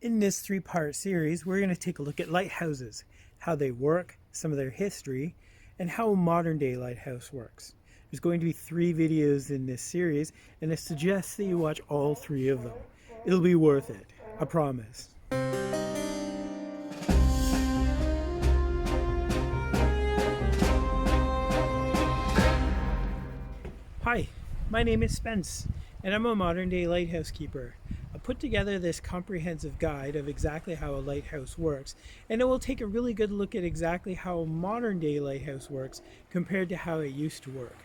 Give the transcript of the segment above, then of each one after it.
In this three-part series, we're going to take a look at lighthouses, how they work, some of their history, and how a modern-day lighthouse works. There's going to be 3 videos in this series, and I suggest that you watch all 3 of them. It'll be worth it, I promise. Hi, my name is Spence, and I'm a modern-day lighthouse keeper. I put together this comprehensive guide of exactly how a lighthouse works, and it will take a really good look at exactly how a modern-day lighthouse works compared to how it used to work.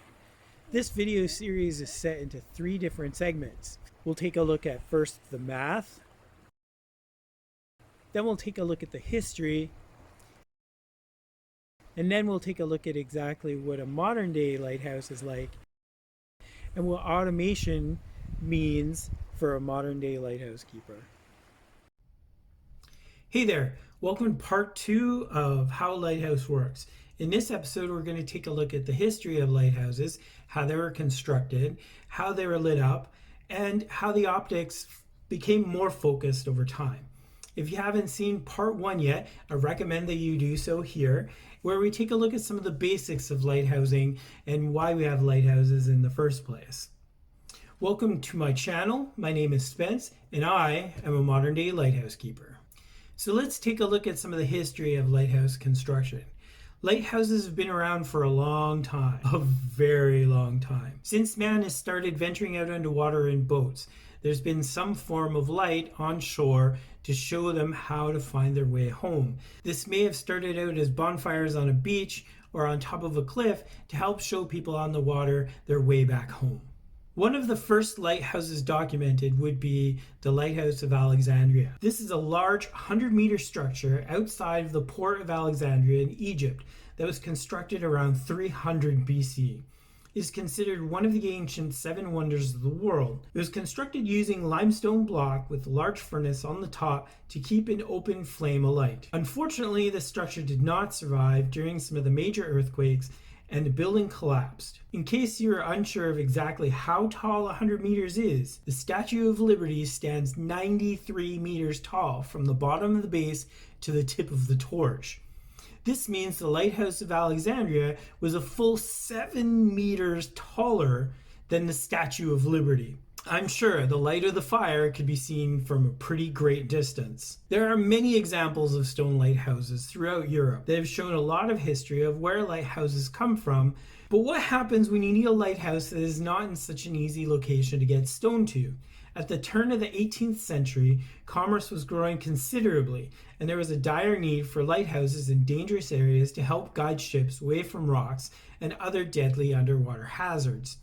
This video series is set into 3 different segments. We'll take a look at first the math, then we'll take a look at the history, and then we'll take a look at exactly what a modern-day lighthouse is like and what automation means for a modern-day lighthouse keeper. Hey there, welcome to part 2 of how a lighthouse works. In this episode, we're going to take a look at the history of lighthouses, how they were constructed, how they were lit up, and how the optics became more focused over time. If you haven't seen part 1 yet, I recommend that you do so here, where we take a look at some of the basics of lighthousing and why we have lighthouses in the first place. Welcome to my channel. My name is Spence, and I am a modern-day lighthouse keeper. So let's take a look at some of the history of lighthouse construction. Lighthouses have been around for a long time, a very long time. Since man has started venturing out into water in boats, there's been some form of light on shore to show them how to find their way home. This may have started out as bonfires on a beach or on top of a cliff to help show people on the water their way back home. One of the first lighthouses documented would be the Lighthouse of Alexandria. This is a large 100-meter structure outside of the port of Alexandria in Egypt that was constructed around 300 BC. It is considered one of the ancient 7 wonders of the world. It was constructed using limestone block with a large furnace on the top to keep an open flame alight. Unfortunately, the structure did not survive during some of the major earthquakes, and the building collapsed. In case you are unsure of exactly how tall 100 meters is, the Statue of Liberty stands 93 meters tall from the bottom of the base to the tip of the torch. This means the Lighthouse of Alexandria was a full 7 meters taller than the Statue of Liberty. I'm sure the light of the fire could be seen from a pretty great distance. There are many examples of stone lighthouses throughout Europe that have shown a lot of history of where lighthouses come from, but what happens when you need a lighthouse that is not in such an easy location to get stone to? At the turn of the 18th century, commerce was growing considerably, and there was a dire need for lighthouses in dangerous areas to help guide ships away from rocks and other deadly underwater hazards.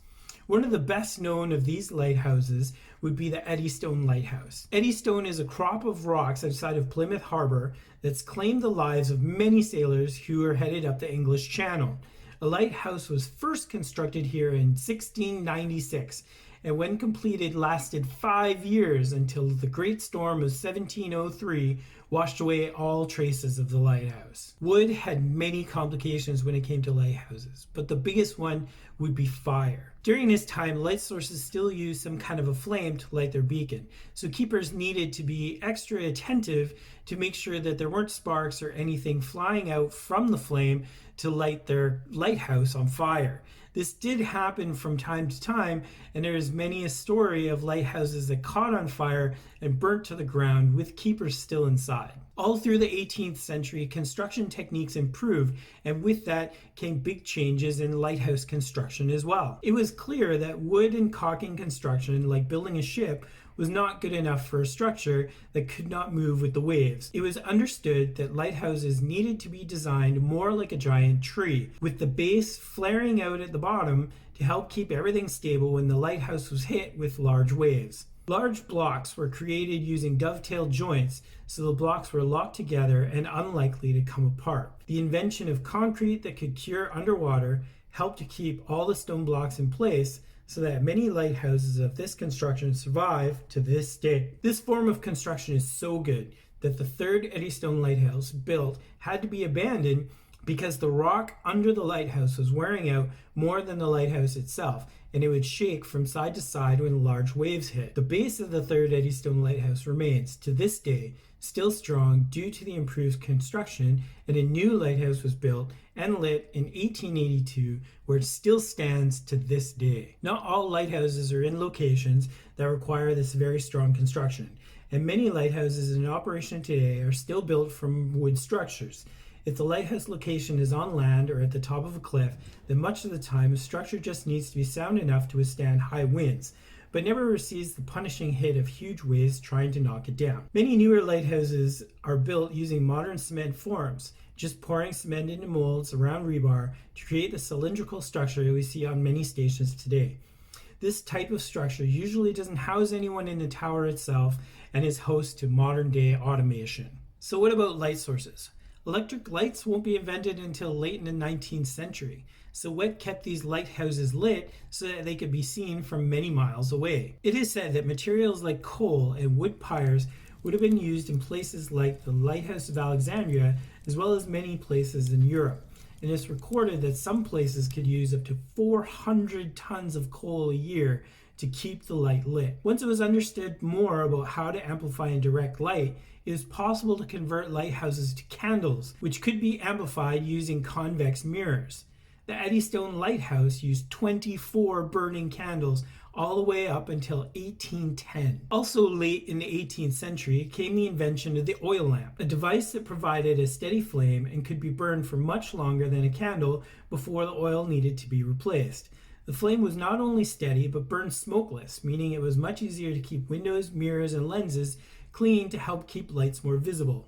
One of the best known of these lighthouses would be the Eddystone Lighthouse. Eddystone is a crop of rocks outside of Plymouth Harbor that's claimed the lives of many sailors who are headed up the English Channel. A lighthouse was first constructed here in 1696, and when completed lasted 5 years until the Great Storm of 1703 washed away all traces of the lighthouse. Wood had many complications when it came to lighthouses, but the biggest one would be fire. During this time, light sources still used some kind of a flame to light their beacon, so keepers needed to be extra attentive to make sure that there weren't sparks or anything flying out from the flame to light their lighthouse on fire. This did happen from time to time, and there is many a story of lighthouses that caught on fire and burnt to the ground with keepers still inside. All through the 18th century, construction techniques improved, and with that came big changes in lighthouse construction as well. It was clear that wood and caulking construction, like building a ship, was not good enough for a structure that could not move with the waves. It was understood that lighthouses needed to be designed more like a giant tree, with the base flaring out at the bottom to help keep everything stable when the lighthouse was hit with large waves. Large blocks were created using dovetail joints, so the blocks were locked together and unlikely to come apart. The invention of concrete that could cure underwater helped to keep all the stone blocks in place, so that many lighthouses of this construction survive to this day. This form of construction is so good that the third Eddystone Lighthouse built had to be abandoned because the rock under the lighthouse was wearing out more than the lighthouse itself, and it would shake from side to side when large waves hit. The base of the third Eddystone Lighthouse remains, to this day, still strong due to the improved construction, and a new lighthouse was built and lit in 1882, where it still stands to this day. Not all lighthouses are in locations that require this very strong construction, and many lighthouses in operation today are still built from wood structures. If the lighthouse location is on land or at the top of a cliff, then much of the time a structure just needs to be sound enough to withstand high winds, but never receives the punishing hit of huge waves trying to knock it down. Many newer lighthouses are built using modern cement forms, just pouring cement into molds around rebar to create the cylindrical structure we see on many stations today. This type of structure usually doesn't house anyone in the tower itself and is host to modern day automation. So what about light sources? Electric lights won't be invented until late in the 19th century, so what kept these lighthouses lit so that they could be seen from many miles away? It is said that materials like coal and wood piers would have been used in places like the Lighthouse of Alexandria, as well as many places in Europe. And it's recorded that some places could use up to 400 tons of coal a year to keep the light lit. Once it was understood more about how to amplify and direct light, it was possible to convert lighthouses to candles, which could be amplified using convex mirrors. The Eddystone Lighthouse used 24 burning candles all the way up until 1810. Also late in the 18th century came the invention of the oil lamp, a device that provided a steady flame and could be burned for much longer than a candle before the oil needed to be replaced. The flame was not only steady but burned smokeless, meaning it was much easier to keep windows, mirrors, and lenses clean to help keep lights more visible.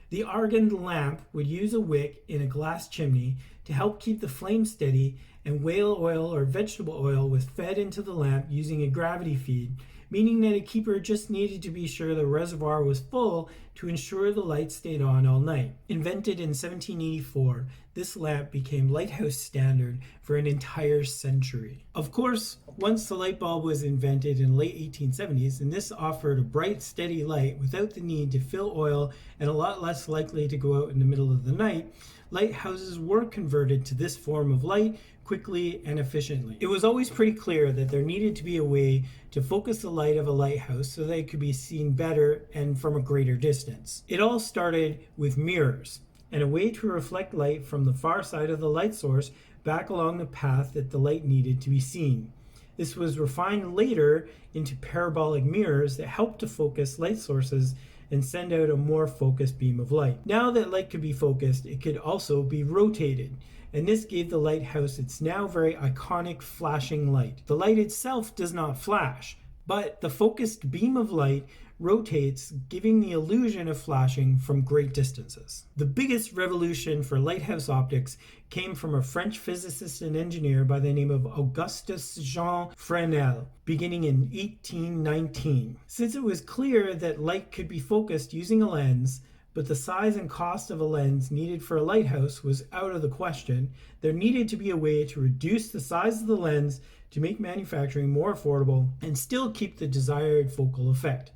The argand lamp would use a wick in a glass chimney to help keep the flame steady, and whale oil or vegetable oil was fed into the lamp using a gravity feed, meaning that a keeper just needed to be sure the reservoir was full to ensure the light stayed on all night. Invented in 1784, this lamp became lighthouse standard for an entire century. Of course, once the light bulb was invented in the late 1870s, and this offered a bright, steady light without the need to fill oil and a lot less likely to go out in the middle of the night, lighthouses were converted to this form of light quickly and efficiently. It was always pretty clear that there needed to be a way to focus the light of a lighthouse so that it could be seen better and from a greater distance. It all started with mirrors, and a way to reflect light from the far side of the light source back along the path that the light needed to be seen. This was refined later into parabolic mirrors that helped to focus light sources and send out a more focused beam of light. Now that light could be focused, it could also be rotated, and this gave the lighthouse its now very iconic flashing light. The light itself does not flash, but the focused beam of light rotates, giving the illusion of flashing from great distances. The biggest revolution for lighthouse optics came from a French physicist and engineer by the name of Augustus Jean Fresnel, beginning in 1819. Since it was clear that light could be focused using a lens, but the size and cost of a lens needed for a lighthouse was out of the question, there needed to be a way to reduce the size of the lens to make manufacturing more affordable and still keep the desired focal effect.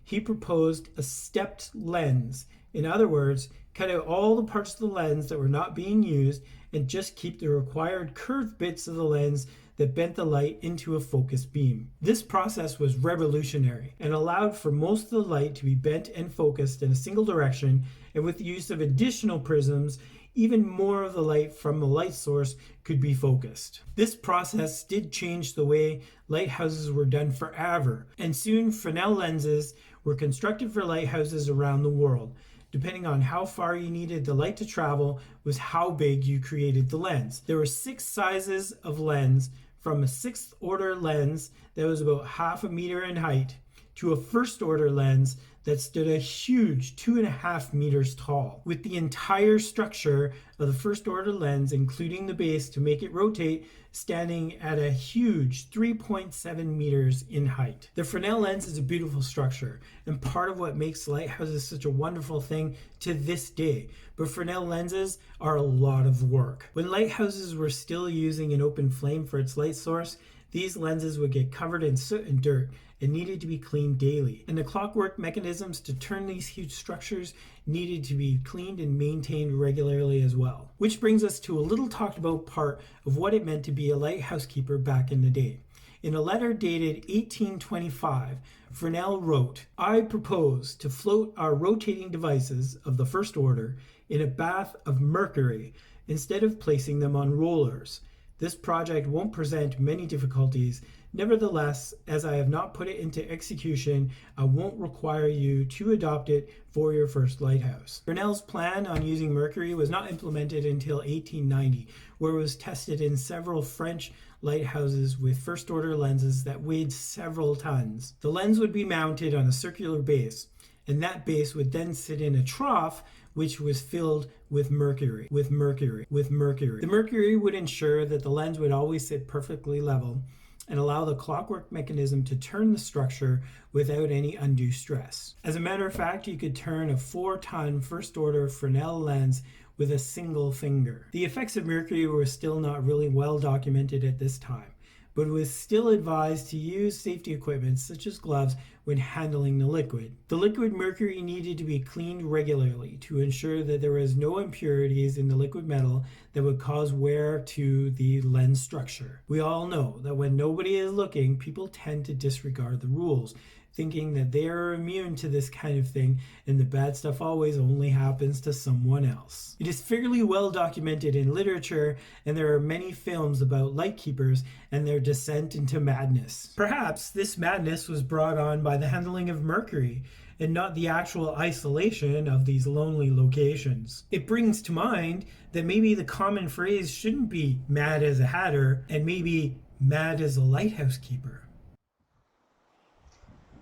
He proposed a stepped lens. In other words, cut out all the parts of the lens that were not being used and just keep the required curved bits of the lens that bent the light into a focused beam. This process was revolutionary and allowed for most of the light to be bent and focused in a single direction, and with the use of additional prisms, even more of the light from the light source could be focused. This process did change the way lighthouses were done forever, and soon Fresnel lenses were constructed for lighthouses around the world. Depending on how far you needed the light to travel was how big you created the lens. There were 6 sizes of lens, from a 6th order lens that was about half a meter in height to a 1st order lens that stood a huge 2.5 meters tall, with the entire structure of the 1st order lens, including the base to make it rotate, standing at a huge 3.7 meters in height. The Fresnel lens is a beautiful structure and part of what makes lighthouses such a wonderful thing to this day, but Fresnel lenses are a lot of work. When lighthouses were still using an open flame for its light source, These lenses would get covered in soot and dirt and needed to be cleaned daily. And the clockwork mechanisms to turn these huge structures needed to be cleaned and maintained regularly as well. Which brings us to a little talked about part of what it meant to be a lighthouse keeper back in the day. In a letter dated 1825, Fresnel wrote, "I propose to float our rotating devices of the first order in a bath of mercury instead of placing them on rollers. This project won't present many difficulties. Nevertheless, as I have not put it into execution, I won't require you to adopt it for your first lighthouse." Fresnel's plan on using mercury was not implemented until 1890, where it was tested in several French lighthouses with first order lenses that weighed several tons. The lens would be mounted on a circular base, and that base would then sit in a trough which was filled with mercury. The mercury would ensure that the lens would always sit perfectly level and allow the clockwork mechanism to turn the structure without any undue stress. As a matter of fact, you could turn a 4-ton first order Fresnel lens with a single finger. The effects of mercury were still not really well documented at this time, but it was still advised to use safety equipment such as gloves when handling the liquid. The liquid mercury needed to be cleaned regularly to ensure that there was no impurities in the liquid metal that would cause wear to the lens structure. We all know that when nobody is looking, people tend to disregard the rules, thinking that they are immune to this kind of thing and the bad stuff always only happens to someone else. It is fairly well documented in literature, and there are many films about lightkeepers and their descent into madness. Perhaps this madness was brought on by the handling of mercury and not the actual isolation of these lonely locations. It brings to mind that maybe the common phrase shouldn't be mad as a hatter and maybe mad as a lighthouse keeper.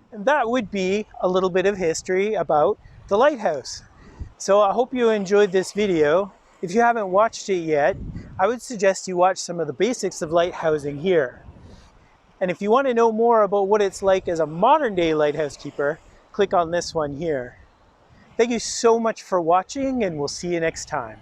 And that would be a little bit of history about the lighthouse. So I hope you enjoyed this video. If you haven't watched it yet, I would suggest you watch some of the basics of lighthousing here. And if you want to know more about what it's like as a modern day lighthouse keeper, click on this one here. Thank you so much for watching, and we'll see you next time.